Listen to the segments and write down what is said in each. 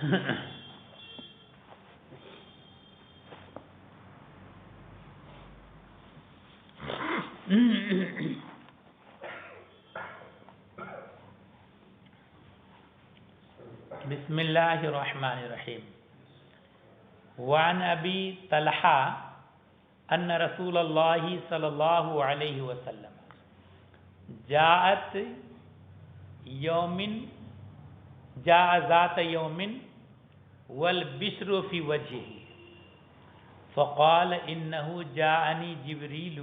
بسم اللہ الرحمن الرحیم. وعن ابی طلحہ ان رسول اللہ صلی اللہ علیہ وسلم جاء ذات یوم والبشر فی وجهه فقال انه جاءنی جبریل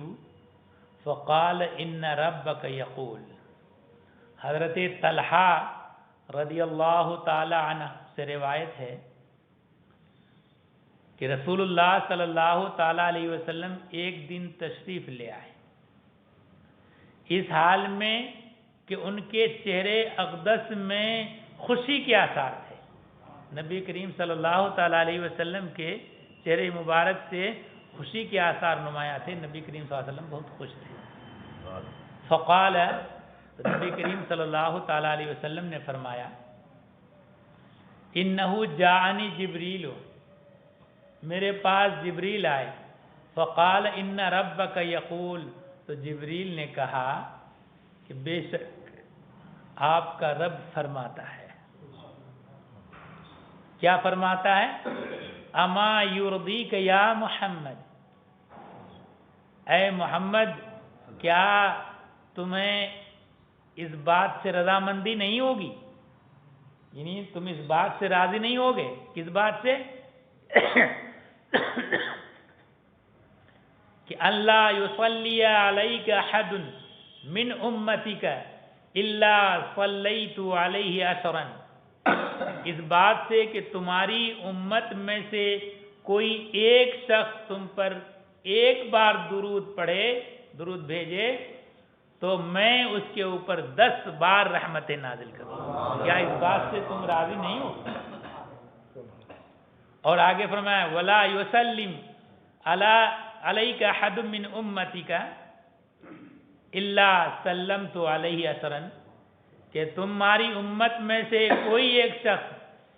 فقال ان ربک یقول. حضرت طلحہ رضی اللہ تعالی عنہ سے روایت ہے کہ رسول اللہ صلی اللہ تعالی علیہ وسلم ایک دن تشریف لے آئے اس حال میں کہ ان کے چہرے اقدس میں خوشی کے آثار تھے. نبی کریم صلی اللہ تعالی علیہ وسلم کے چہرے مبارک سے خوشی کے آثار نمایاں تھے. نبی کریم صلی اللہ علیہ وسلم بہت خوش تھے. فقال، نبی کریم صلی اللہ تعالی علیہ وسلم نے فرمایا، انہ جاءنی جبریل، میرے پاس جبریل آئے. فقال ان ربک یقول، تو جبریل نے کہا کہ بے شک آپ کا رب فرماتا ہے. کیا فرماتا ہے؟ اما یرضیک یا محمد، اے محمد کیا تمہیں اس بات سے رضامندی نہیں ہوگی، یعنی تم اس بات سے راضی نہیں ہوگے. کس بات سے؟ کہ اللہ یصلی علیک احد من امتک الا صلیت علیہ عشرا، اس بات سے کہ تمہاری امت میں سے کوئی ایک شخص تم پر ایک بار درود پڑھے، درود بھیجے، تو میں اس کے اوپر 10 بار رحمتیں نازل کروں. کیا اس بات سے تم راضی نہیں ہو؟ اور آگے فرمایا وَلَا يُسَلِّمْ عَلَيْكَ أَحَدٌ مِّنْ أُمَّتِكَ إِلَّا سَلَّمْتُ عَلَيْهِ عَشْرًا، کہ تمہاری امت میں سے کوئی ایک شخص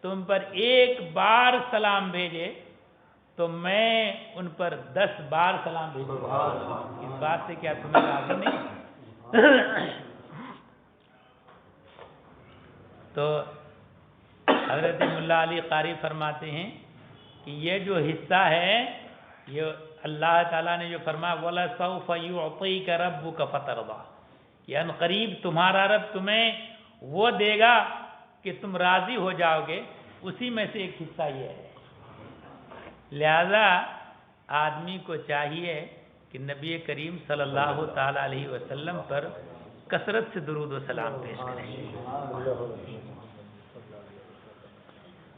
تم پر ایک بار سلام بھیجے تو میں ان پر 10 بار سلام بھیجوں گا. اس بات سے کیا تمہیں راضی نہیں؟ تو حضرت ملا علی قاری فرماتے ہیں کہ یہ جو حصہ ہے، یہ اللہ تعالیٰ نے جو فرمایا وَلَسَوْفَ يُعْطِيكَ رَبُّكَ فَتَرْضَىٰ، کہ ان قریب تمہارا رب تمہیں وہ دے گا کہ تم راضی ہو جاؤ گے. اسی میں سے ایک حصہ یہ ہے. لہذا آدمی کو چاہیے کہ نبی کریم صلی اللہ تعالی علیہ وسلم پر کثرت سے درود و سلام پیش کریں.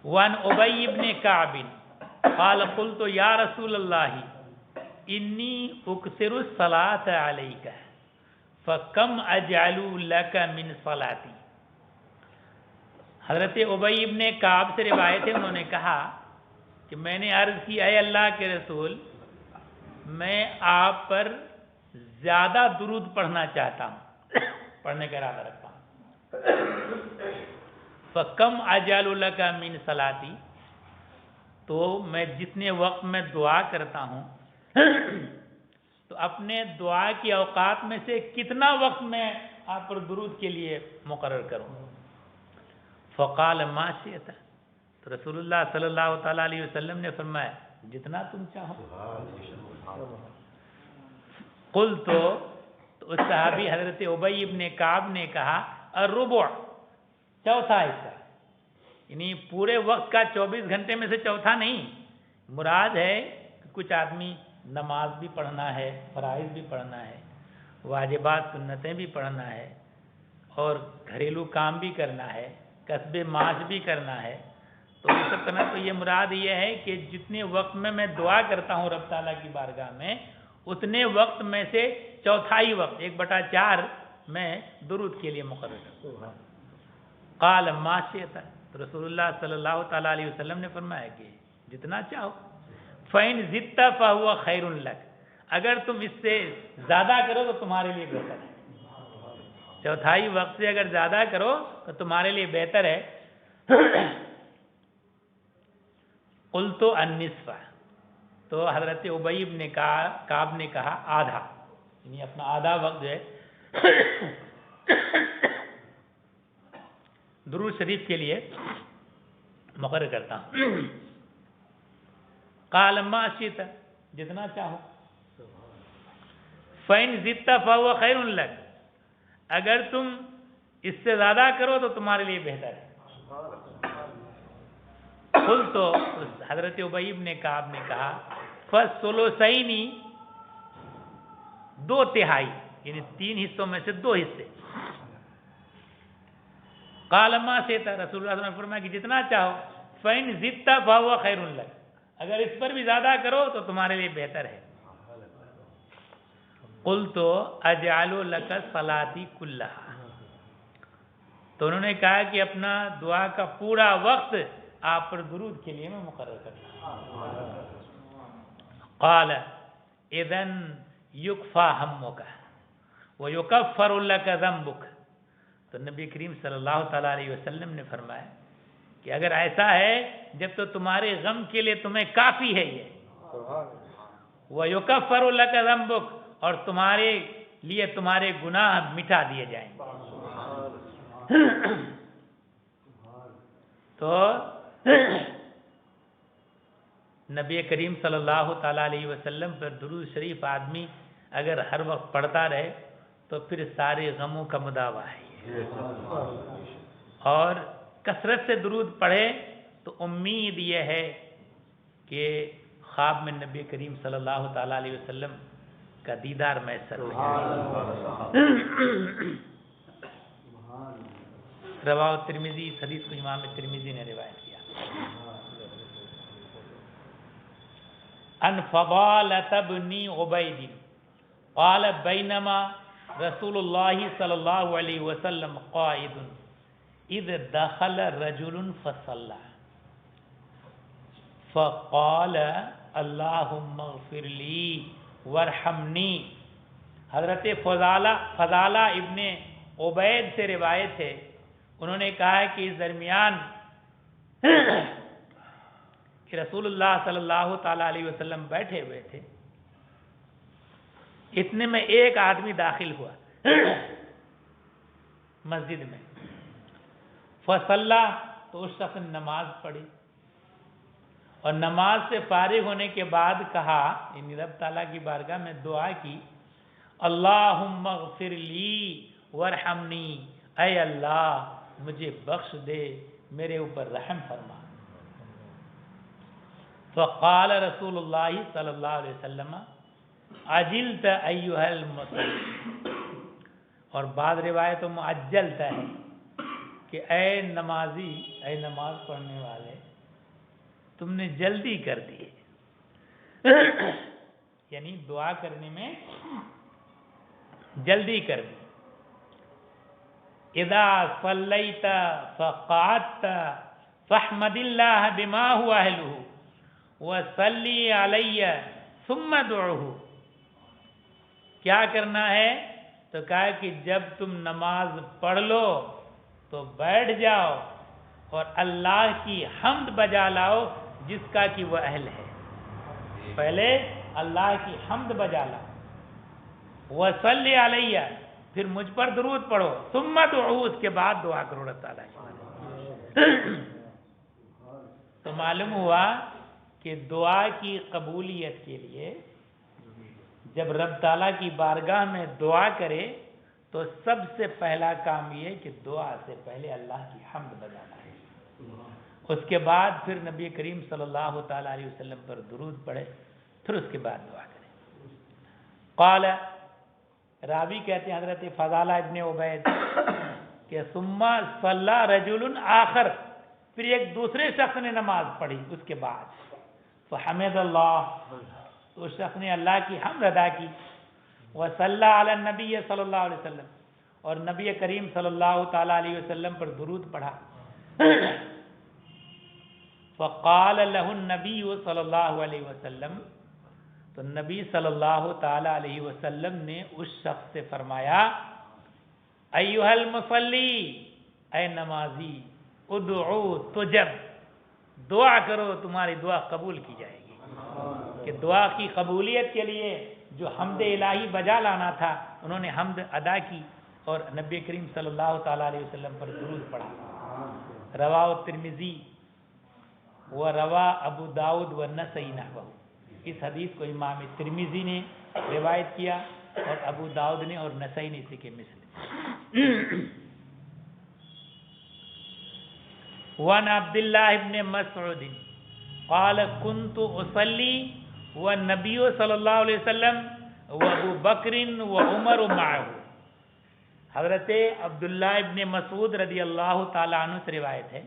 وعن ابی بن کعب قال قلت یا رسول اللہ انی اکثر الصلاۃ علیک فکم اجعل لک من صلاتی. حضرت ابی بن کعب سے روایت ہے، انہوں نے کہا کہ میں نے عرض کی اے اللہ کے رسول، میں آپ پر زیادہ درود پڑھنا چاہتا ہوں، پڑھنے کا ارادہ رکھتا ہوں. فَكَمْ أَجْعَلُ لَكَ مِنْ صَلَاتِي، تو میں جتنے وقت میں دعا کرتا ہوں تو اپنے دعا کی اوقات میں سے کتنا وقت میں آپ پر درود کے لیے مقرر کروں. فقال ما شئت، تو رسول اللہ صلی اللہ تعالیٰ علیہ وسلم نے فرمایا جتنا تم چاہو. قلت، تو اس صحابی حضرت ابی ابن کعب نے کہا الربع، چوتھا حصہ، یعنی پورے وقت کا 24 گھنٹے میں سے چوتھا نہیں. مراد ہے کہ کچھ آدمی نماز بھی پڑھنا ہے، فرائض بھی پڑھنا ہے، واجبات سنتیں بھی پڑھنا ہے، اور گھریلو کام بھی کرنا ہے، کسب معاش بھی کرنا ہے. تو یہ سب کرنا، تو یہ مراد یہ ہے کہ جتنے وقت میں دعا کرتا ہوں رب تعالیٰ کی بارگاہ میں، اتنے وقت میں سے چوتھائی وقت 1/4 میں درود کے لیے مقرر کرتا ہوں. قال ما شئت، تو رسول اللہ صلی اللہ تعالیٰ علیہ وسلم نے فرمایا کہ جتنا چاہو. فَإِنْ زِدْتَ فَهُوَ خَيْرٌ لَكَ، اگر تم اس سے زیادہ کرو تو تمہارے لیے بہتر ہے. چوتھائی وقت سے اگر زیادہ کرو تو تمہارے لیے بہتر ہے. قلت النصف، تو حضرت ابی ابن کعب نے کہا آدھا، یعنی اپنا آدھا وقت جو ہے درود شریف کے لیے مقرر کرتا ہوں۔ قال ما شئت، جتنا چاہو، فَإِنْ زِدْتَ فَهُوَ خَيْرٌ لَكَ، اگر تم اس سے زیادہ کرو تو تمہارے لیے بہتر ہے۔ قلت، حضرت ابی ابن کعب نے کہا فَالثُّلُثَيْنِ، 2/3، یعنی 3 حصوں میں سے 2 حصے۔ قال ما شئت، رسول اللہ صلی اللہ علیہ وسلم نے فرمایا کہ جتنا چاہو، فَإِنْ زِدْتَ فَهُوَ خَيْرٌ لَكَ، اگر اس پر بھی زیادہ کرو تو تمہارے لیے بہتر ہے۔ قلت اجعل لك صلاتي كلها، تو انہوں نے کہا کہ اپنا دعا کا پورا وقت آپ پر درود کے لیے میں مقرر کرتا ہوں۔ قال اذن يكفى همك ويكفر لك ذنبك، تو نبی کریم صلی اللہ تعالیٰ علیہ وسلم نے فرمایا کہ اگر ایسا ہے جب تو تمہارے غم کے لیے تمہیں کافی ہے یہ، وَيُكَفَّرُ لَكَ ذَنبُكَ، اور تمہارے لیے تمہارے گناہ مٹا دیے جائیں گے۔ تو نبی کریم صلی اللہ تعالیٰ علیہ وسلم پر درود شریف آدمی اگر ہر وقت پڑھتا رہے تو پھر سارے غموں کا مداوع ہے، اور کثرت سے درود پڑھے تو امید یہ ہے کہ خواب میں نبی کریم صلی اللہ تعالیٰ علیہ وسلم کا دیدار میسر ہو جائے۔ رواہ ترمذی، اس حدیث کو امام ترمذی نے روایت کیا۔ ان فضالة بن عبید قال بینما رسول اللہ صلی اللہ علیہ وسلم قائد اذ دخل رجل فصلى فقال اللہم اغفر لی وارحمنی۔ حضرت فضالہ ابن عبید سے روایت ہے، انہوں نے کہا ہے کہ اس درمیان کہ رسول اللہ صلی اللہ تعالیٰ علیہ وسلم بیٹھے ہوئے تھے، اتنے میں ایک آدمی داخل ہوا مسجد میں، فصلی، تو اس شخص نے نماز پڑھی، اور نماز سے فارغ ہونے کے بعد کہا، یعنی رب تعالیٰ کی بارگاہ میں دعا کی، اللہم اغفر لی وارحمنی، اے اللہ مجھے بخش دے، میرے اوپر رحم فرما۔ فقال رسول اللہ صلی اللہ علیہ وسلم عجلت ایھا المصلی، اور بعض روایتوں میں عجلت ہے کہ اے نمازی، اے نماز پڑھنے والے، تم نے جلدی کر دی، یعنی دعا کرنے میں جلدی کر دی۔ اذا صلیت فقعدت فاحمد اللہ بما هو اہلہ وصلی علی ثم ادعوہ، کیا کرنا ہے؟ تو کہا کہ جب تم نماز پڑھ لو تو بیٹھ جاؤ اور اللہ کی حمد بجا لاؤ جس کا کہ وہ اہل ہے، پہلے اللہ کی حمد بجا لاؤ، وصلی علیہ، پھر مجھ پر درود پڑھو، ثم ادعوہ، اس کے بعد دعا کرو رب تعالیٰ کی۔ تو معلوم ہوا کہ دعا کی قبولیت کے لیے جب رب تعالیٰ کی بارگاہ میں دعا کرے تو سب سے پہلا کام یہ کہ دعا سے پہلے اللہ کی حمد بجانا ہے، اس کے بعد پھر نبی کریم صلی اللہ تعالیٰ علیہ وسلم پر درود پڑھے، پھر اس کے بعد دعا کرے۔ قال، راوی کہتے ہیں حضرت فضالہ ابن عبید کہ ثم صلی رجل آخر، پھر ایک دوسرے شخص نے نماز پڑھی اس کے بعد، فحمد اللہ، تو اس شخص نے اللہ کی حمد ادا کی، وصلی علی النبی صلی اللہ علیہ وسلم، اور نبی کریم صلی اللہ تعالیٰ علیہ وسلم پر درود پڑھا، فقال له النبی صلی اللہ علیہ وسلم، تو نبی صلی اللہ تعالیٰ علیہ وسلم نے اس شخص سے فرمایا، ایھا المصلی، اے نمازی، ادعو تجب، دعا کرو تمہاری دعا قبول کی جائے گی. کہ دعا کی قبولیت کے لیے جو حمد الہی بجا لانا تھا انہوں نے حمد ادا کی اور نبی کریم صلی اللہ تعالیٰ علیہ وسلم پر درود پڑھا. رواہ ترمذی و روا ابو داؤد و نسائی نحوہ. اس حدیث کو امام ترمذی نے روایت کیا اور ابو داؤد نے اور نسائی نے اسی کے مثل. وعن عبد الله بن مسعود قال كنت اصلي والنبي صلی اللہ علیہ وسلم وابو بکر وعمر معه. حضرت عبداللہ ابن مسعود رضی اللہ تعالیٰ عنہ سے روایت ہے،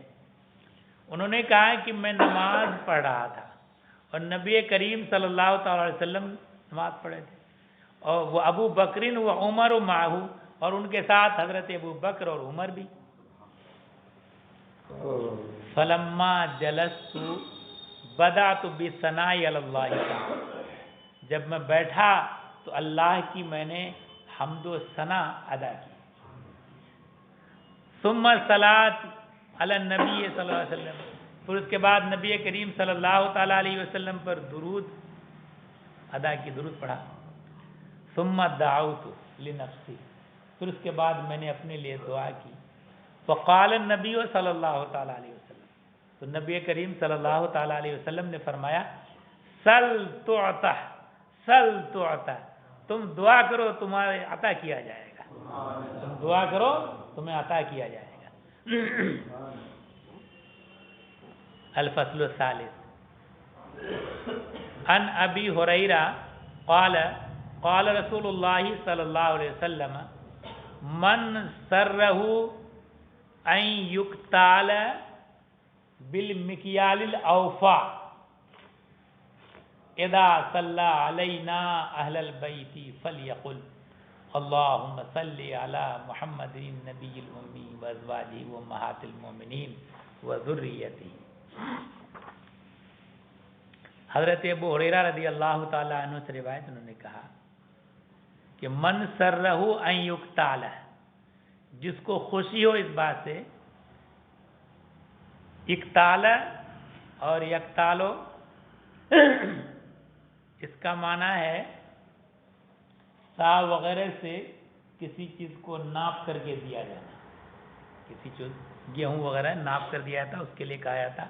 انہوں نے کہا کہ میں نماز پڑھ رہا تھا اور نبی کریم صلی اللہ تعالیٰ علیہ وسلم نماز پڑھے تھے اور وہ ابو بکر و عمر معه، اور ان کے ساتھ حضرت ابو بکر اور عمر بھی. فلما جلست بدأت بثناء علی اللہ تعالی. جب میں بیٹھا تو اللہ کی میں نے حمد و ثنا ادا کی. ثم الصلاۃ علی النبی صلی اللہ علیہ وسلم. پھر اس کے بعد نبی کریم صلی اللہ تعالیٰ علیہ وسلم پر درود ادا کی، درود پڑھا. ثم دعوت لنفسی. پھر اس کے بعد میں نے اپنے لیے دعا کی. فقال النبی صلی اللہ تعالیٰ علیہ وسلم. تو نبی کریم صلی اللہ تعالیٰ علیہ وسلم نے فرمایا سل تعطى سل تعطى. تم دعا کرو تمہارے عطا کیا جائے گا. تم دعا کرو تمہیں عطا کیا جائے گا. الفصل الثالث عن ابی ہریرہ قال قال رسول اللہ صلی اللہ علیہ وسلم من سرہ ان یقتال بالمکیال الاوفا اذا صلی علینا اہل البیت فلیقل اللہم صلی علی محمد النبی الامی وازواجہ وامہات المؤمنین وذریتہ. حضرت ابو ہریرہ رضی اللہ تعالیٰ عنہ سے روایت، انہوں نے کہا کہ من سرہ ان یقتال، جس کو خوشی ہو اس بات سے. اقتال اور یقتالو اس کا معنی ہے سا وغیرہ سے کسی چیز کو ناپ کر کے دیا جانا. کسی چیز گیہوں وغیرہ ناپ کر دیا تھا، اس کے لیے کہا جاتا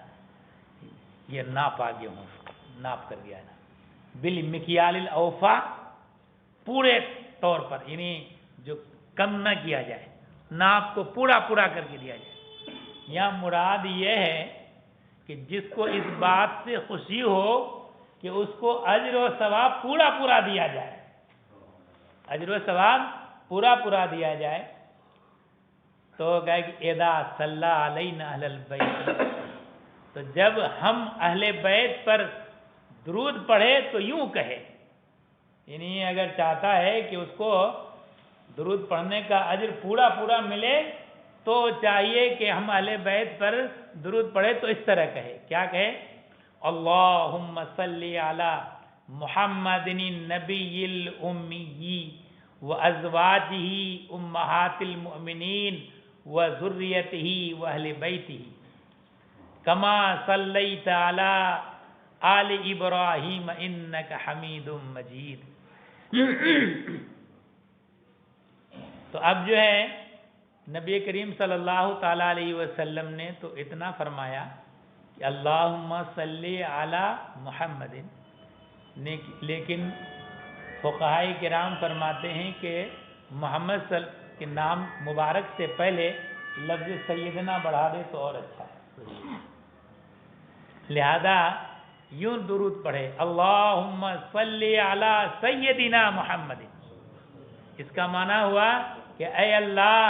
یہ ناپا گیہوں، ناپ کر دیا جانا. بالمکیال الاوفا، پورے طور پر، یعنی جو کم نہ کیا جائے، ناپ کو پورا پورا کر کے دیا جائے. یہاں مراد یہ ہے کہ جس کو اس بات سے خوشی ہو کہ اس کو اجر و ثواب پورا پورا دیا جائے، اجر و ثواب پورا پورا دیا جائے. تو کہا کہ اذا صلی علینا اہل البیت، تو جب ہم اہل بیت پر درود پڑھے تو یوں کہے، یعنی اگر چاہتا ہے کہ اس کو درود پڑھنے کا اجر پورا پورا ملے تو چاہیے کہ ہم اہل بیت پر درود پڑھے تو اس طرح کہے. کیا کہے؟ اللہم صلی علی محمد النبی الامی وازواجہ امہات المؤمنین وذریتہ واہل بیتہ کما صلیت علی آل ابراہیم انک حمید مجید. تو اب جو ہے نبی کریم صلی اللہ تعالیٰ علیہ وسلم نے تو اتنا فرمایا کہ اللہم صلی علی محمد، لیکن فقہاء کرام فرماتے ہیں کہ محمد کے نام مبارک سے پہلے لفظ سیدنا بڑھا دے تو اور اچھا ہے. لہذا یوں درود پڑھے اللہم صلی علی سیدنا محمد. اس کا معنی ہوا کہ اے اللہ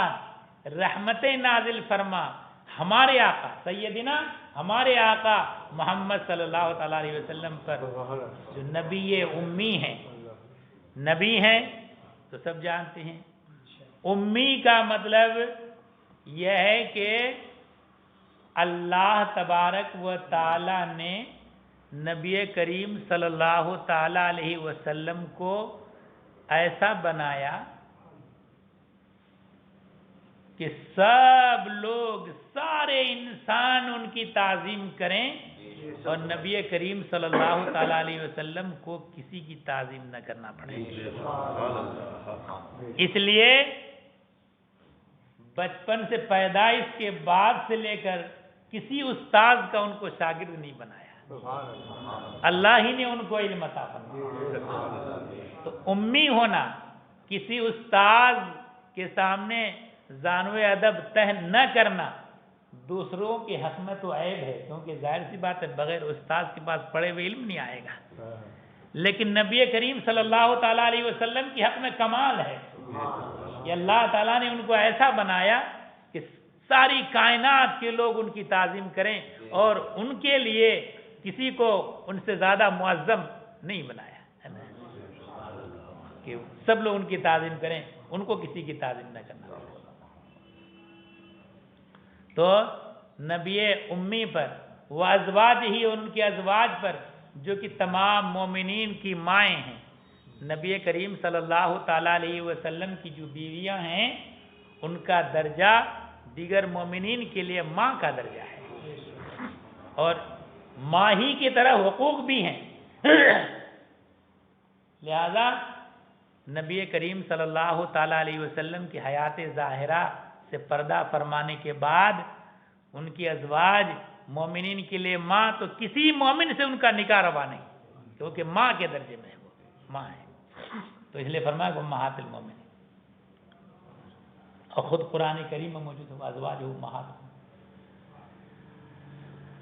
رحمت نازل فرما ہمارے آقا سیدنا، ہمارے آقا محمد صلی اللہ تعالیٰ علیہ وسلم پر جو نبی امی ہیں. نبی ہیں تو سب جانتے ہیں، امی کا مطلب یہ ہے کہ اللہ تبارک و تعالی نے نبی کریم صلی اللہ تعالیٰ علیہ وسلم کو ایسا بنایا کہ سب لوگ سارے انسان ان کی تعظیم کریں اور نبی کریم صلی اللہ تعالی علیہ وسلم کو کسی کی تعظیم نہ کرنا پڑے. اس لیے بچپن سے پیدائش کے بعد سے لے کر کسی استاذ کا ان کو شاگرد نہیں بنایا. اللہ ہی نے ان کو علم عطا فرمایا. تو امی ہونا، کسی استاذ کے سامنے زانو ادب تہ نہ کرنا دوسروں کے حق میں تو عیب ہے، کیونکہ ظاہر سی بات ہے بغیر استاذ کے پاس پڑھے ہوئے علم نہیں آئے گا. لیکن نبی کریم صلی اللہ تعالیٰ علیہ وسلم کی حق میں کمال ہے کہ اللہ تعالیٰ نے ان کو ایسا بنایا کہ ساری کائنات کے لوگ ان کی تعظیم کریں، اور ان کے لیے کسی کو ان سے زیادہ معظم نہیں بنایا ہے نا، کہ سب لوگ ان کی تعظیم کریں، ان کو کسی کی تعظیم نہ کرنا. تو نبی امی پر وہ ازواج ہی اور ان کے ازواج پر جو کہ تمام مومنین کی مائیں ہیں، نبی کریم صلی اللہ تعالیٰ علیہ وسلم کی جو بیویاں ہیں ان کا درجہ دیگر مومنین کے لیے ماں کا درجہ ہے، اور ماں ہی کی طرح حقوق بھی ہیں. لہذا نبی کریم صلی اللہ تعالیٰ علیہ وسلم کی حیات ظاہرہ سے پردہ فرمانے کے بعد ان کی ازواج مومنین کے لیے ماں، تو کسی مومن سے ان کا نکاح روا نہیں، کیونکہ ماں کے درجے میں وہ ماں ہے. تو اس لیے فرمایا کہ امہات المومنین، اور خود قرآن کریم میں موجود ہے ازواج امہات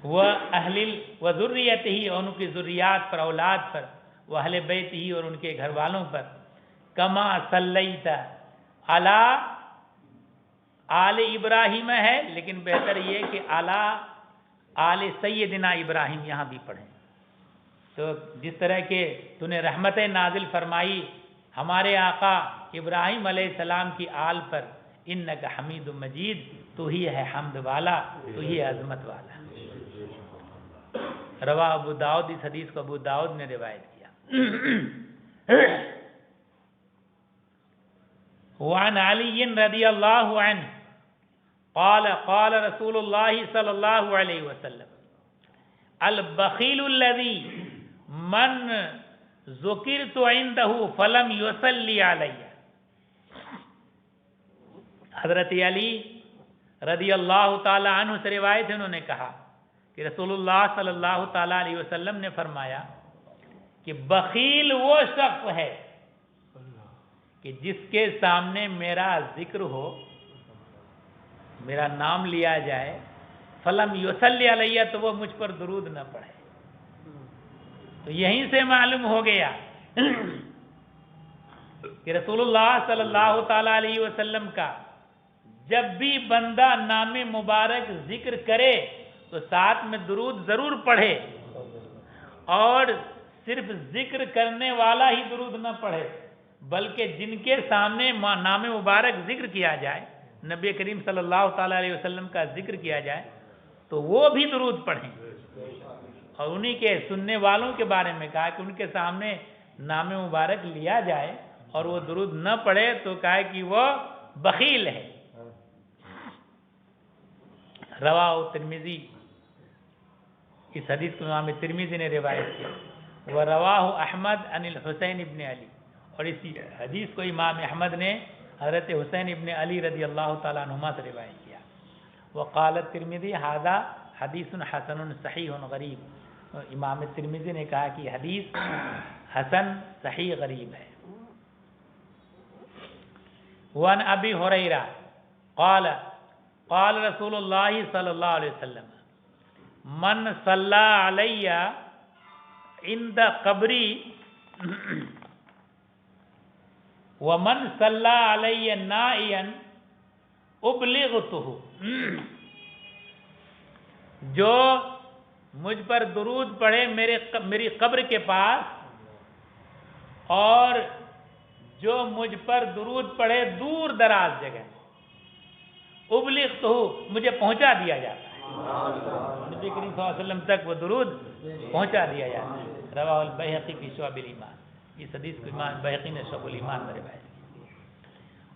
وہ اہل و ذریت ہی، اور ان کی ذریات پر، اولاد پر، وہ اہل بیت ہی اور ان کے گھر والوں پر، کما صلیت علی آل ابراہیم ہے، لیکن بہتر یہ کہ علی آل سیدنا ابراہیم یہاں بھی پڑھیں. تو جس طرح کہ تو نے رحمت نازل فرمائی ہمارے آقا ابراہیم علیہ السلام کی آل پر، انک حمید مجید، تو ہی ہے حمد والا، تو ہی ہے عظمت والا. روا ابو داؤد، اس حدیث کو ابو داؤد نے روایت کیا. وعن علی رضی اللہ عنہ قال قال رسول اللہ صلی اللہ علیہ وسلم البخیل الذی من ذکرت عندہ فلم یصلی علی. حضرت علی رضی اللہ تعالی عنہ سے روایت ہے، انہوں نے کہا کہ رسول اللہ صلی اللہ تعالی علیہ وسلم نے فرمایا کہ بخیل وہ شخص ہے کہ جس کے سامنے میرا ذکر ہو، میرا نام لیا جائے، فلم یصلی علیہ، تو وہ مجھ پر درود نہ پڑھے. تو یہیں سے معلوم ہو گیا کہ رسول اللہ صلی اللہ تعالی علیہ وسلم کا جب بھی بندہ نام مبارک ذکر کرے تو ساتھ میں درود ضرور پڑھے، اور صرف ذکر کرنے والا ہی درود نہ پڑھے، بلکہ جن کے سامنے نام مبارک ذکر کیا جائے، نبی کریم صلی اللہ تعالی علیہ وسلم کا ذکر کیا جائے، تو وہ بھی درود پڑھیں. اور انہی کے سننے والوں کے بارے میں کہا کہ ان کے سامنے نام مبارک لیا جائے اور وہ درود نہ پڑھے تو کہا کہ وہ بخیل ہے. رواہ ترمذی، اس حدیث کو امام ترمذی نے روایت کیا. وہ رواہ احمد عن الحسین ابن علی، اور اسی حدیث کو امام احمد نے حضرت حسین ابن علی رضی اللہ تعالیٰ عنہما سے روایت کیا. وقال الترمذی ھذا حدیث حسن صحیح غریب. امام ترمذی نے کہا کہ حدیث حسن صحیح غریب ہے. وعن ابی ہریرہ قال قال رسول اللہ صلی اللہ علیہ وسلم من صلی علی عند قبری ومن صلی علی نائیا ابلغتہ. جو مجھ پر درود پڑھے میری قبر کے پاس، اور جو مجھ پر درود پڑھے دور دراز جگہ، ابلغتہ مجھے پہنچا دیا جاتا ہے، نبی کریم صلی اللہ علیہ وسلم تک وہ درود پہنچا دیا جاتا ہے. رواہ البیہقی فی شعب الایمان، اس حدیث کو امام بہقی نے شعب الایمان میں روایت کی.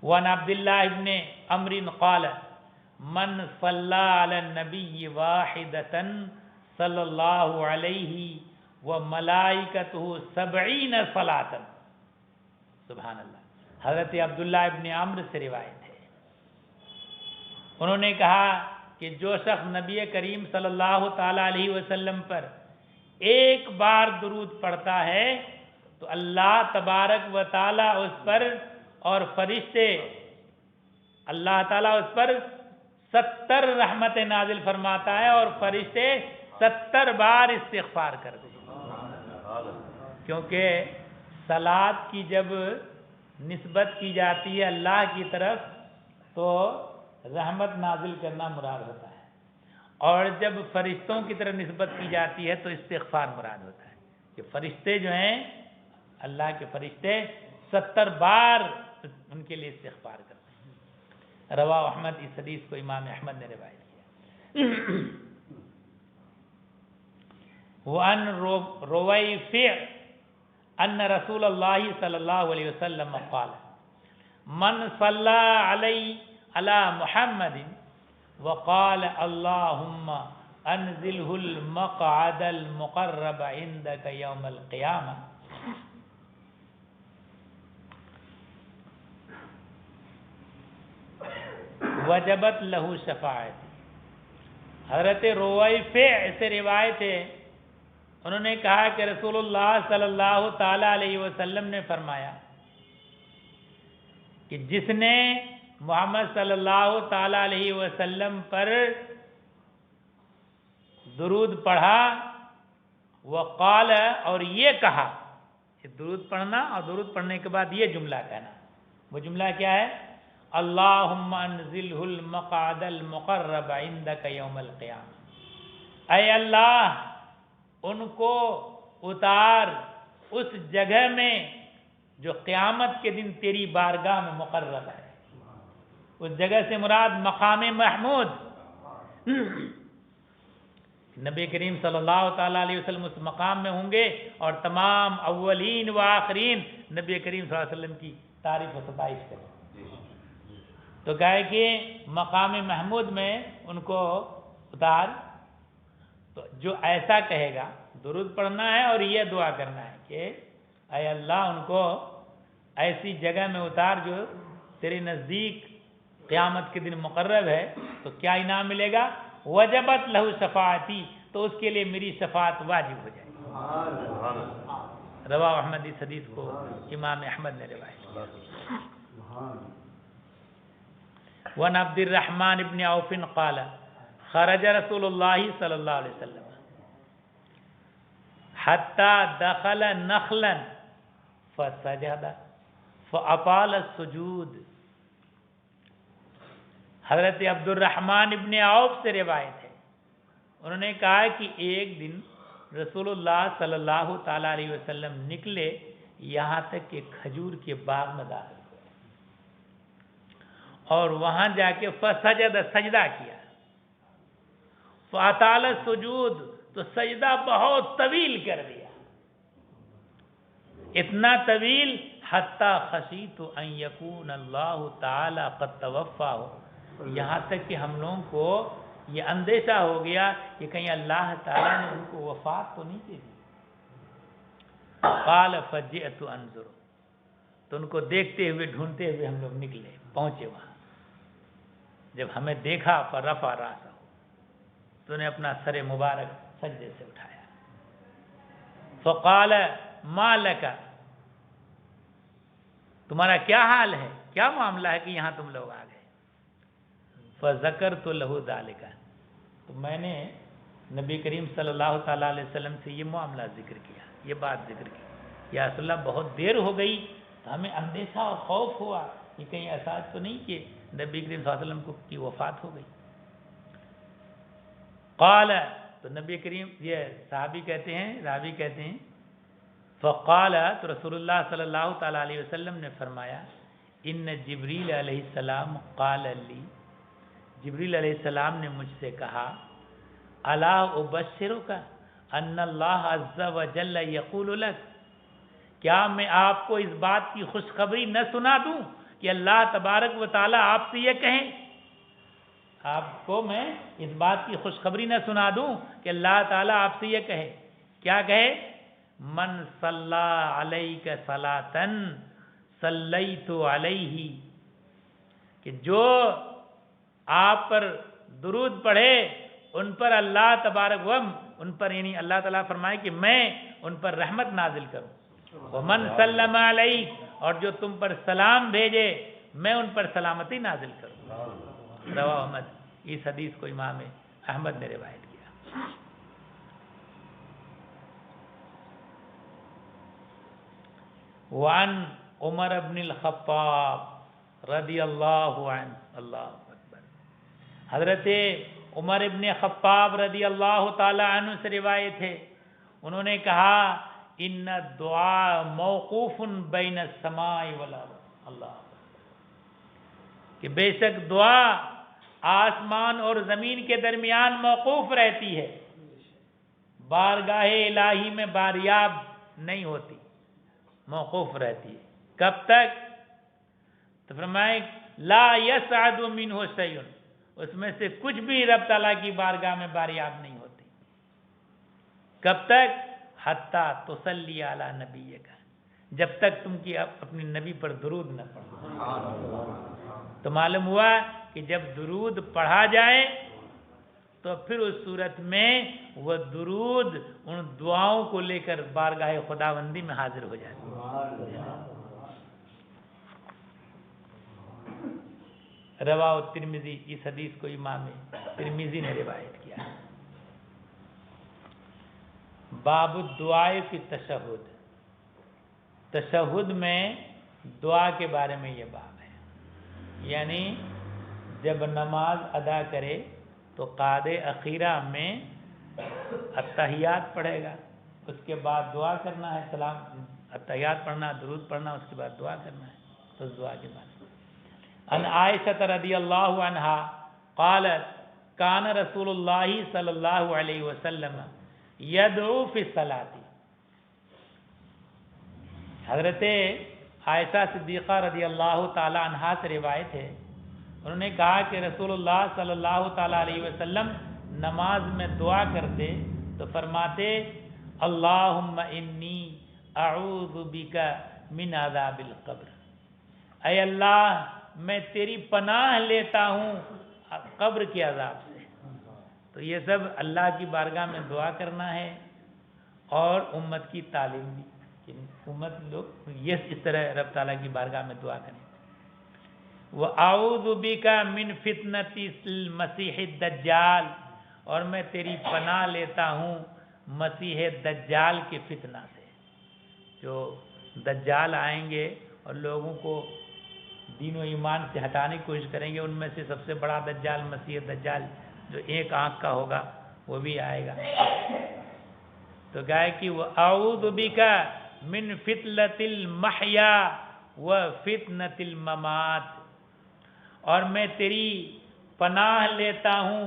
وعن عبد الله بن عمرو قال من صلى على النبي واحدة صلی اللہ علیہ وملائکتہ 70 صلاۃ. سبحان اللہ. حضرت عبداللہ ابن عمرو سے روایت ہے، انہوں نے کہا کہ جو شخص نبی کریم صلی اللہ تعالی علیہ وسلم پر ایک بار درود پڑھتا ہے تو اللہ تبارک و تعالی اس پر اور فرشتے اللہ تعالیٰ اس پر 70 رحمت نازل فرماتا ہے اور فرشتے 70 بار استغفار کر دیں. کیونکہ صلات کی جب نسبت کی جاتی ہے اللہ کی طرف تو رحمت نازل کرنا مراد ہوتا ہے، اور جب فرشتوں کی طرف نسبت کی جاتی ہے تو استغفار مراد ہوتا ہے کہ فرشتے جو ہیں اللہ کے فرشتے 70 بار ان کے لیے استغفار کرتے ہیں. رواہ احمد، اس حدیث کو امام احمد نے روایت کیا. وعن رویفع ان رسول اللہ صلی اللہ علیہ وسلم قال من صلی علی محمد وقال اللہم انزلہ المقعد المقرب عندک یوم القیامہ وجبت لہو شفاعت. حضرت رویفع سے روایت ہے، انہوں نے کہا کہ رسول اللہ صلی اللہ تعالی علیہ وسلم نے فرمایا کہ جس نے محمد صلی اللہ تعالی علیہ وسلم پر درود پڑھا وقال اور یہ کہا، درود پڑھنا اور درود پڑھنے کے بعد یہ جملہ کہنا. وہ جملہ کیا ہے؟ اللہم انزلہ المقعد المقرب عندک یوم القیامہ. اے اللہ ان کو اتار اس جگہ میں جو قیامت کے دن تیری بارگاہ میں مقرر ہے. اس جگہ سے مراد مقام محمود. نبی کریم صلی اللہ تعالیٰ علیہ وسلم اس مقام میں ہوں گے اور تمام اولین و آخرین نبی کریم صلی اللہ علیہ وسلم کی تعریف و ستائش کریں. تو کہا کہ مقام محمود میں ان کو اتار. تو جو ایسا کہے گا درود پڑھنا ہے اور یہ دعا کرنا ہے کہ اے اللہ ان کو ایسی جگہ میں اتار جو تیرے نزدیک قیامت کے دن مقرر ہے. تو کیا انعام ملے گا؟ وجبت لہو شفاعتی، تو اس کے لیے میری شفاعت واجب ہو جائے گی. رواہ احمد، اس حدیث کو امام احمد نے روایت کیا. وعن عبد الرحمن بن عوف قال خرج رسول اللہ صلی اللہ علیہ وسلم حتی دخل نخلا فسجد فاطال السجود. حضرت عبد الرحمن ابن عوف سے روایت ہے، انہوں نے کہا کہ ایک دن رسول اللہ صلی اللہ تعالی علیہ وسلم نکلے یہاں تک کہ کھجور کے باغ میں داخل ہوئے اور وہاں جا کے فسجد سجدہ کیا. فاطال السجود، تو سجدہ بہت طویل کر دیا، اتنا طویل حتی خشیت ان یکون اللہ تعالی قد توفاہ، یہاں تک کہ ہم لوگوں کو یہ اندیشہ ہو گیا کہ کہیں اللہ تعالیٰ نے ان کو وفات تو نہیں کی. قال فجئت انظر، تو ان کو دیکھتے ہوئے ڈھونڈتے ہوئے ہم لوگ نکلے، پہنچے وہاں. جب ہمیں دیکھا فرفع راسہ، تو نے اپنا سر مبارک سجدے سے اٹھایا. فقال ما لک، تمہارا کیا حال ہے، کیا معاملہ ہے کہ یہاں تم لوگ آ گئے. فذکرت لہ ذلک، تو میں نے نبی کریم صلی اللہ تعالیٰ علیہ وسلم سے یہ معاملہ ذکر کیا، یہ بات ذکر کی. یا رسول اللہ بہت دیر ہو گئی تو ہمیں اندیشہ اور خوف ہوا کہ کہیں ایسا تو نہیں کہ نبی کریم صلی اللہ علیہ وسلم کی وفات ہو گئی. قال، تو نبی کریم، یہ صحابی کہتے ہیں، راوی کہتے ہیں، فقال، تو رسول اللہ صلی اللہ تعالیٰ علیہ وسلم نے فرمایا ان جبریل علیہ السلام قال لی، جبریل علیہ السلام نے مجھ سے کہا الا ابشرک ان اللہ عز وجل یقول لک، کیا میں آپ کو اس بات کی خوشخبری نہ سنا دوں کہ اللہ تبارک و تعالیٰ آپ سے یہ کہیں؟ آپ کو میں اس بات کی خوشخبری نہ سنا دوں کہ اللہ تعالیٰ آپ سے یہ کہے؟ کیا کہے؟ من صلی علیک صلاۃً صلیت علیہ، کہ جو آپ پر درود پڑھے ان پر اللہ تبارک ان پر، یعنی اللہ تعالیٰ فرمائے کہ میں ان پر رحمت نازل کروں، ومن سلم علیک، اور جو تم پر سلام بھیجے میں ان پر سلامتی نازل کروں۔ رواہ احمد، اس حدیث کو امام احمد نے روایت کیا۔ وعن عمر بن الخطاب رضی اللہ عنہ، اللہ اکبر، حضرت عمر ابن خطاب رضی اللہ تعالی عنہ سے روایت ہے، انہوں نے کہا ان الدعاء موقوف بین السماء والارض، اللہ اکبر، کہ بے شک دعا آسمان اور زمین کے درمیان موقوف رہتی ہے، بارگاہ الہی میں باریاب نہیں ہوتی، موقوف رہتی ہے۔ کب تک؟ تو فرمائے لا یسعد منہ شیء، اس میں سے کچھ بھی رب تعالیٰ کی بارگاہ میں باریاب نہیں ہوتی۔ کب تک؟ حتیٰ تصلی علی نبیک، جب تک تم کی اپنی نبی پر درود نہ پڑھو۔ تو معلوم ہوا کہ جب درود پڑھا جائے تو پھر اس صورت میں وہ درود ان دعاؤں کو لے کر بارگاہ خداوندی میں حاضر ہو جاتی ہے۔ رواہ ترمذی، اس حدیث کو امام ترمذی نے روایت کیا۔ باب الدعاء فی التشہد، تشہد میں دعا کے بارے میں یہ باب ہے، یعنی جب نماز ادا کرے تو قعدہ اخیرہ میں التحیات پڑھے گا، اس کے بعد دعا کرنا ہے، سلام التحیات پڑھنا، درود پڑھنا، اس کے بعد دعا کرنا ہے۔ تو اس دعا کے بعد ان عائشہ رضی اللہ عنہا قالت کان رسول اللہ صلی اللہ علیہ وسلم یدعو فی الصلاۃ، حضرت عائشہ صدیقہ رضی اللہ تعالی عنہا سے روایت ہے، انہوں نے کہا کہ رسول اللہ صلی اللہ تعالی علیہ وسلم نماز میں دعا کرتے تو فرماتے اللہم انی اعوذ بک من عذاب القبر، اے اللہ میں تیری پناہ لیتا ہوں قبر کے عذاب سے۔ تو یہ سب اللہ کی بارگاہ میں دعا کرنا ہے اور امت کی تعلیم بھی، کہ امت لوگ یہ اس طرح رب تعالیٰ کی بارگاہ میں دعا کریں۔ وَأَعُوذُ بِكَ مِنْ فِتْنَةِ الْمَسِيحِ الدَّجَّالِ، اور میں تیری پناہ لیتا ہوں مسیح دجال کے فتنہ سے، جو دجال آئیں گے اور لوگوں کو دین و ایمان سے ہٹانے کی کوشش کریں گے، ان میں سے سب سے بڑا دجال مسیح دجال جو ایک آنکھ کا ہوگا وہ بھی آئے گا۔ تو کہا کہ وَأَعُوذُ بِكَ مِنْ فِتْنَةِ الْمَحْيَا وَفِتْنَةِ الْمَمَاتِ، اور میں تیری پناہ لیتا ہوں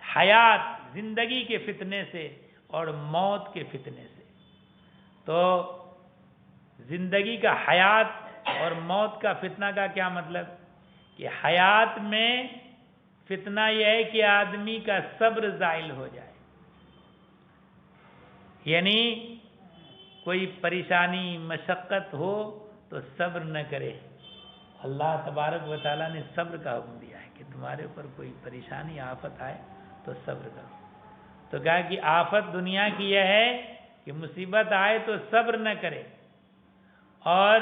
حیات زندگی کے فتنے سے اور موت کے فتنے سے۔ تو زندگی کا حیات اور موت کا فتنہ کا کیا مطلب؟ کہ حیات میں فتنہ یہ ہے کہ آدمی کا صبر زائل ہو جائے، یعنی کوئی پریشانی مشقت ہو تو صبر نہ کرے۔ اللہ تبارک و تعالیٰ نے صبر کا حکم دیا ہے کہ تمہارے اوپر کوئی پریشانی آفت آئے تو صبر کرو۔ تو کہا کہ آفت دنیا کی یہ ہے کہ مصیبت آئے تو صبر نہ کرے اور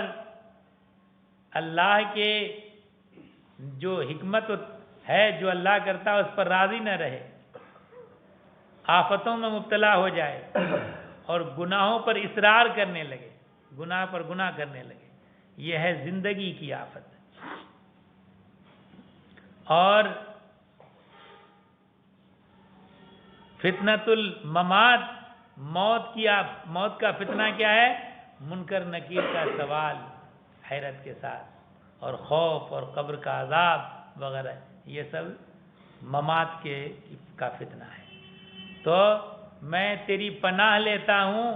اللہ کے جو حکمت ہے جو اللہ کرتا ہے اس پر راضی نہ رہے، آفتوں میں مبتلا ہو جائے اور گناہوں پر اصرار کرنے لگے، گناہ پر گناہ کرنے لگے، یہ ہے زندگی کی آفت۔ اور فتنۃ الممات، موت کا فتنہ کیا ہے؟ منکر نکیر کا سوال حیرت کے ساتھ، اور خوف اور قبر کا عذاب وغیرہ، یہ سب ممات کا فتنہ ہے۔ تو میں تیری پناہ لیتا ہوں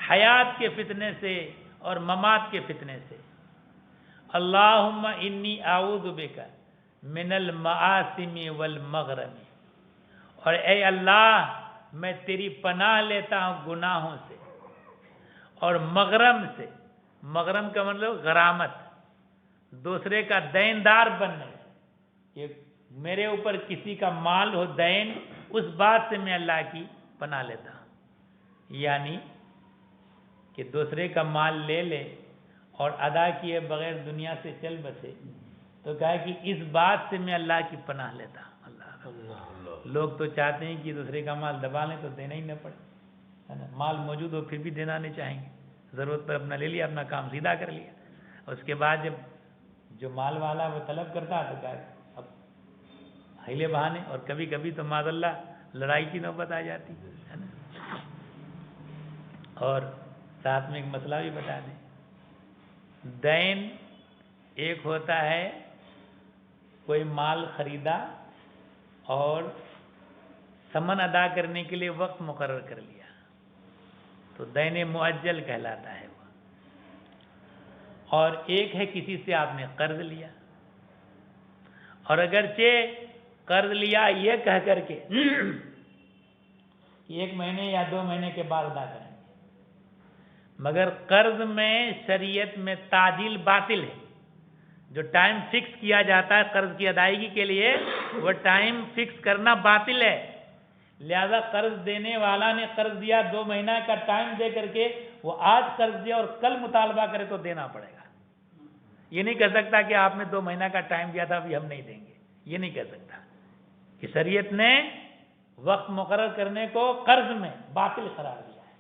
حیات کے فتنے سے اور ممات کے فتنے سے۔ اللہم انی اعوذ بک من المعاصم والمغرم، اور اے اللہ میں تیری پناہ لیتا ہوں گناہوں سے اور مغرم سے۔ مغرم کا مطلب غرامت، دوسرے کا دیندار بننے، کہ میرے اوپر کسی کا مال ہو دین، اس بات سے میں اللہ کی پناہ لیتا ہوں، یعنی کہ دوسرے کا مال لے لے اور ادا کیے بغیر دنیا سے چل بسے، تو کہا کہ اس بات سے میں اللہ کی پناہ لیتا ہوں۔ اللہ لوگ تو چاہتے ہیں کہ دوسرے کا مال دبا لیں تو دینا ہی نہ پڑے، ہے نا، مال موجود ہو پھر بھی دینا نہیں چاہیں گے، ضرورت پر اپنا لے لیا، اپنا کام سیدھا کر لیا، اس کے بعد جب جو مال والا وہ طلب کرتا تو کہا اب ہیلے بہانے، اور کبھی کبھی تو معاذ اللہ لڑائی کی نوبت آ جاتی ہے نا۔ اور ساتھ میں ایک مسئلہ بھی بتا دیں، دین ایک ہوتا ہے کوئی مال خریدا اور ثمن ادا کرنے کے لیے وقت مقرر کر لیا تو دین مؤجل کہلاتا ہے وہ، اور ایک ہے کسی سے آپ نے قرض لیا، اور اگرچہ قرض لیا یہ کہہ کر کے کہ 1 مہینے یا 2 مہینے کے بعد ادا کریں گے، مگر قرض میں شریعت میں تعجیل باطل ہے۔ جو ٹائم فکس کیا جاتا ہے قرض کی ادائیگی کے لیے، وہ ٹائم فکس کرنا باطل ہے، لہذا قرض دینے والا نے قرض دیا 2 مہینہ کا ٹائم دے کر کے، وہ آج قرض دیا اور کل مطالبہ کرے تو دینا پڑے گا۔ یہ نہیں کہہ سکتا کہ آپ نے 2 مہینہ کا ٹائم دیا تھا ابھی ہم نہیں دیں گے، یہ نہیں کہہ سکتا، کہ شریعت نے وقت مقرر کرنے کو قرض میں باطل قرار دیا ہے۔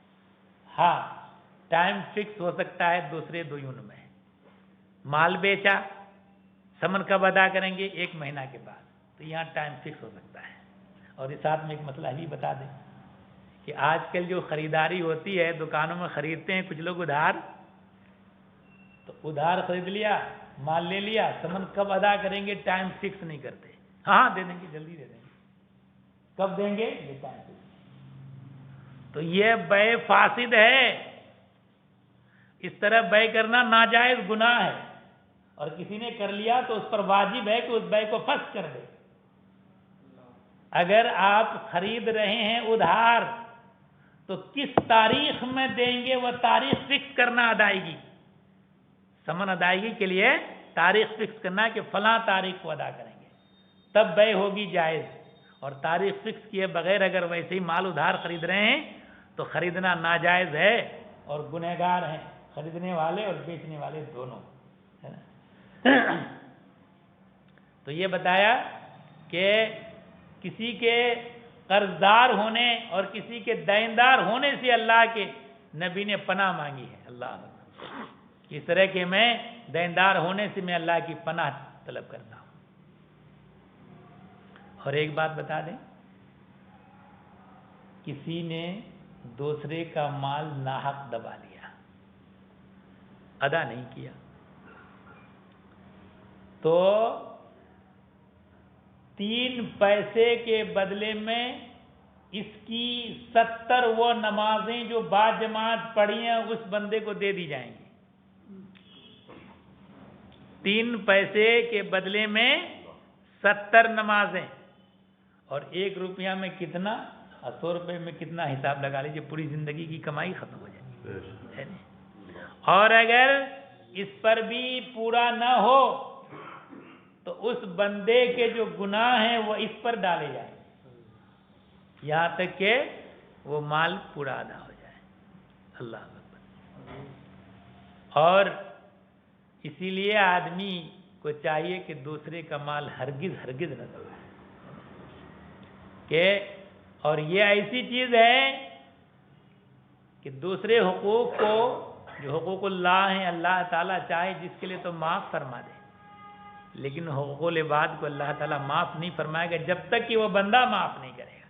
ہاں ٹائم فکس ہو سکتا ہے دوسرے دیون میں، مال بیچا، ثمن کب ادا کریں گے 1 مہینہ کے بعد، تو یہاں ٹائم فکس ہو سکتا ہے۔ اور اس ساتھ میں ایک مسئلہ بھی بتا دیں کہ آج کل جو خریداری ہوتی ہے، دکانوں میں خریدتے ہیں کچھ لوگ ادھار، تو ادھار خرید لیا، مال لے لیا، ثمن کب ادا کریں گے ٹائم فکس نہیں کرتے، ہاں دے دیں گے، جلدی دے دیں گے، کب دیں گے یہ ٹائم فکس، تو یہ بے فاسد ہے، اس طرح بے کرنا ناجائز گناہ ہے، اور کسی نے کر لیا تو اس پر واجب ہے کہ اس بے کو فسخ کر دے۔ اگر آپ خرید رہے ہیں ادھار تو کس تاریخ میں دیں گے وہ تاریخ فکس کرنا ادائیگی، ثمن ادائیگی کے لیے تاریخ فکس کرنا کہ فلاں تاریخ کو ادا کریں گے، تب بے ہوگی جائز، اور تاریخ فکس کیے بغیر اگر ویسے ہی مال ادھار خرید رہے ہیں تو خریدنا ناجائز ہے، اور گنہگار ہیں خریدنے والے اور بیچنے والے دونوں، ہے نا۔ تو یہ بتایا کہ کسی کے قرضدار ہونے اور کسی کے دیندار ہونے سے اللہ کے نبی نے پناہ مانگی ہے، اللہ اس طرح کہ میں دیندار ہونے سے میں اللہ کی پناہ طلب کرتا ہوں۔ اور ایک بات بتا دیں، کسی نے دوسرے کا مال ناحق دبا لیا، ادا نہیں کیا، تو 3 پیسے کے بدلے میں اس کی 70 وہ نمازیں جو باجماعت پڑھی ہیں اس بندے کو دے دی جائیں گی۔ 3 پیسے کے بدلے میں 70 نمازیں، اور 1 روپیہ میں کتنا، 100 روپے میں کتنا، حساب لگا لیجیے، پوری زندگی کی کمائی ختم ہو جائے گی۔ اور اگر اس پر بھی پورا نہ ہو تو اس بندے کے جو گناہ ہیں وہ اس پر ڈالے جائیں، یہاں تک کہ وہ مال پورا ادا ہو جائے۔ اللہ اکبر۔ اور اسی لیے آدمی کو چاہیے کہ دوسرے کا مال ہرگز نہ دبائے، کہ اور یہ ایسی چیز ہے کہ دوسرے حقوق کو، جو حقوق اللہ ہیں، اللہ تعالیٰ چاہے جس کے لیے تو معاف فرما دے، لیکن حقوق العباد کو اللہ تعالیٰ معاف نہیں فرمائے گا جب تک کہ وہ بندہ معاف نہیں کرے گا،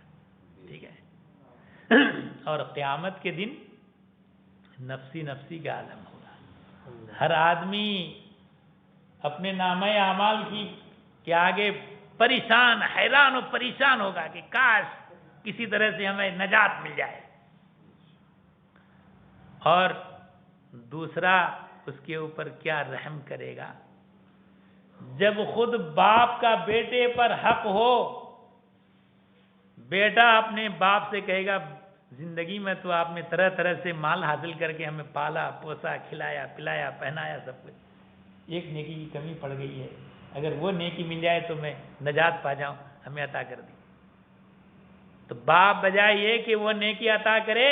ٹھیک ہے۔ اور قیامت کے دن نفسی نفسی کا عالم ہوگا، ہر آدمی اپنے نامہ اعمال کے آگے پریشان، حیران و پریشان ہوگا کہ کاش کسی طرح سے ہمیں نجات مل جائے، اور دوسرا اس کے اوپر کیا رحم کرے گا جب خود باپ کا بیٹے پر حق ہو، بیٹا اپنے باپ سے کہے گا زندگی میں تو آپ نے طرح طرح سے مال حاصل کر کے ہمیں پالا پوسا کھلایا پلایا پہنایا سب کچھ، ایک نیکی کی کمی پڑ گئی ہے، اگر وہ نیکی مل جائے تو میں نجات پا جاؤں، ہمیں عطا کر دی۔ تو باپ بجائے یہ کہ وہ نیکی عطا کرے،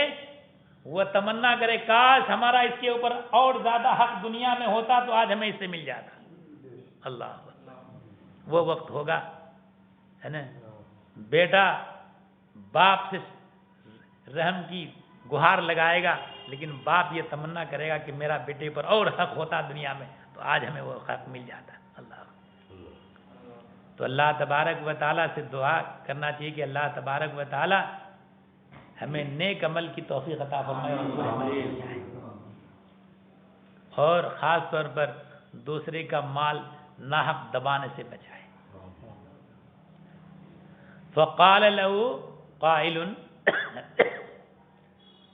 وہ تمنا کرے کاش ہمارا اس کے اوپر اور زیادہ حق دنیا میں ہوتا تو آج ہمیں اس سے مل جاتا۔ اللہ، وہ وقت ہوگا ہے نا، بیٹا باپ سے رحم کی گہار لگائے گا، لیکن باپ یہ تمنا کرے گا کہ میرا بیٹے پر اور حق ہوتا دنیا میں تو آج ہمیں وہ حق مل جاتا۔ اللہ، تو اللہ تبارک و تعالیٰ سے دعا کرنا چاہیے کہ اللہ تبارک و تعالیٰ ہمیں نیک عمل کی توفیق عطا فرمائے اور خاص طور پر دوسرے کا مال ناحق دبانے سے بچائے۔ فقال له قائل،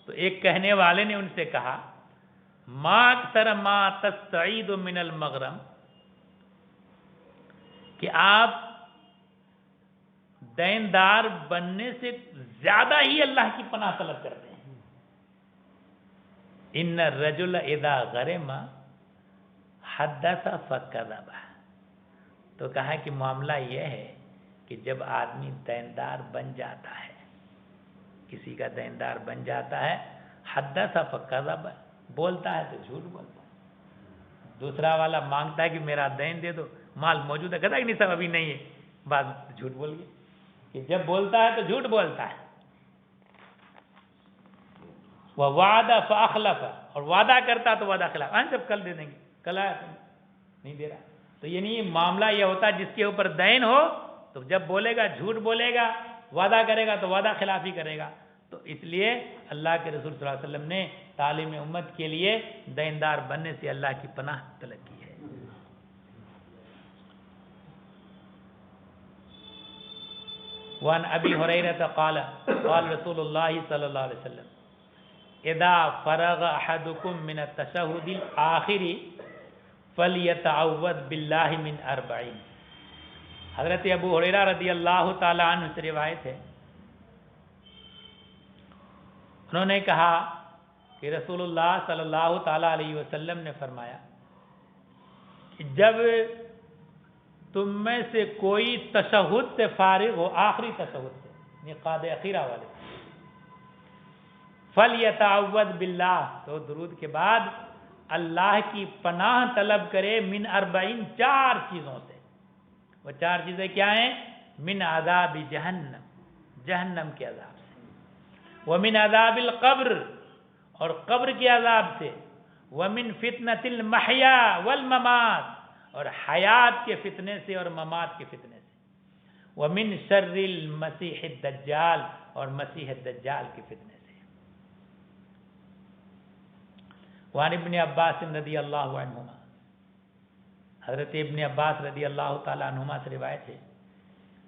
تو ایک کہنے والے نے ان سے کہا، ما اکثر ما تستعید من المغرم، کہ آپ دیندار بننے سے زیادہ ہی اللہ کی پناہ طلب کرتے ہیں۔ ان الرجل اذا غرم حدث فکذب، تو کہا کہ معاملہ یہ ہے کہ جب آدمی دیندار بن جاتا ہے، کسی کا دیندار بن جاتا ہے، حدث فکذب، بولتا ہے تو جھوٹ بولتا ہے۔ دوسرا والا مانگتا ہے کہ میرا دین دے دو، مال موجود ہے، کہتا ہے کہ نہیں صاحب ابھی نہیں ہے، بعد جھوٹ بول گیا، کہ جب بولتا ہے تو جھوٹ بولتا ہے۔ وَوَعَدَ فَأَخْلَفَ، اور وعدہ کرتا تو وعدہ خلاف، جب کل دے دیں گے، کل آیا نہیں دے رہا۔ تو یعنی معاملہ یہ ہوتا ہے جس کے اوپر دین ہو تو جب بولے گا جھوٹ بولے گا، وعدہ کرے گا تو وعدہ خلافی کرے گا۔ تو اس لیے اللہ کے رسول صلی اللہ علیہ وسلم نے تعلیم امت کے لیے دیندار بننے سے اللہ کی پناہ طلب کی ہے۔ وعن ابی ہریرہ قال قال رسول اللہ صلی اللہ علیہ وسلم اذا فرغ احدکم من التشہد الآخر فلیتعوذ باللہ من اربعین۔ حضرت ابو ہریرہ رضی اللہ تعالی عنہ سے روایت ہے، انہوں نے کہا کہ رسول اللہ صلی اللہ تعالی علیہ وسلم نے فرمایا کہ جب تم میں سے کوئی تشہد سے فارغ ہو، آخری تشہد سے، یعنی قاد اخیرہ والے، فَلْيَتَعَوَّذْ بِاللَّهِ، تو درود کے بعد اللہ کی پناہ طلب کرے، من اربعین، 4 چیزوں سے۔ وہ 4 چیزیں کیا ہیں؟ من عذاب جہنم، جہنم کے عذاب سے، ومن عذاب القبر، اور قبر کے عذاب سے، ومن فتنة المحیا والممات، اور حیات کے فتنے سے اور ممات کے فتنے سے، ومن شر المسیح الدجال، اور مسیح الدجال کے فتنے سے۔ وعن ابن عباس رضی اللہ عنہما، حضرت ابن عباس رضی اللہ تعالی عنہما سے روایت ہے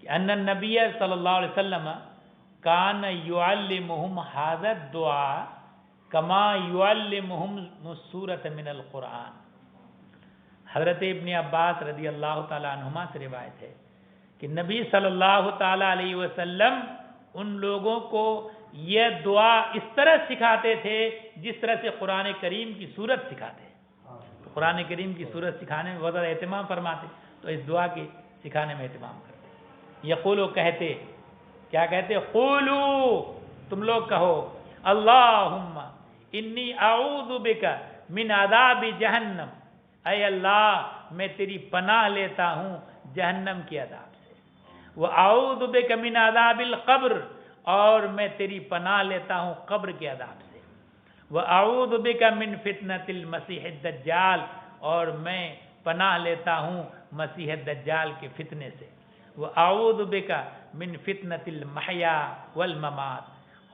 کہ ان النبی صلی اللہ علیہ وسلم کان یعلمہم ھذا الدعاء کما یعلمہم السورۃ من القرآن۔ حضرت ابن عباس رضی اللہ تعالی عنہما سے روایت ہے کہ نبی صلی اللہ تعالی علیہ وسلم ان لوگوں کو یہ دعا اس طرح سکھاتے تھے جس طرح سے قرآن کریم کی سورت سکھاتے ہیں۔ قرآن کریم کی سورت سکھانے میں بہت زیادہ اہتمام فرماتے، تو اس دعا کے سکھانے میں اہتمام کرتے۔ یقولو، کہتے، کیا کہتے؟ قولو، تم لوگ کہو، اللہم انی اعوذ بک من عذاب جہنم، اے اللہ میں تیری پناہ لیتا ہوں جہنم کے عذاب سے، وَأَعُوذُ بِكَ مِنْ عَذَابِ الْقَبْرِ، اور میں تیری پناہ لیتا ہوں قبر کے عذاب سے، وَأَعُوذُ بِكَ مِنْ فِتْنَةِ الْمَسِيحِ الدَّجَّالِ، اور میں پناہ لیتا ہوں مسیح الدجال کے فتنے سے، وَأَعُوذُ بِكَ مِنْ فِتْنَةِ الْمَحْيَا وَالْمَمَاتِ،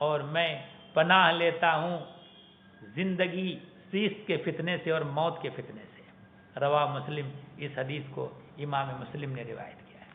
اور میں پناہ لیتا ہوں زندگی زیست کے فتنے سے اور موت کے فتنے سے۔ رواہ مسلم، اس حدیث کو امام مسلم نے روایت کیا ہے۔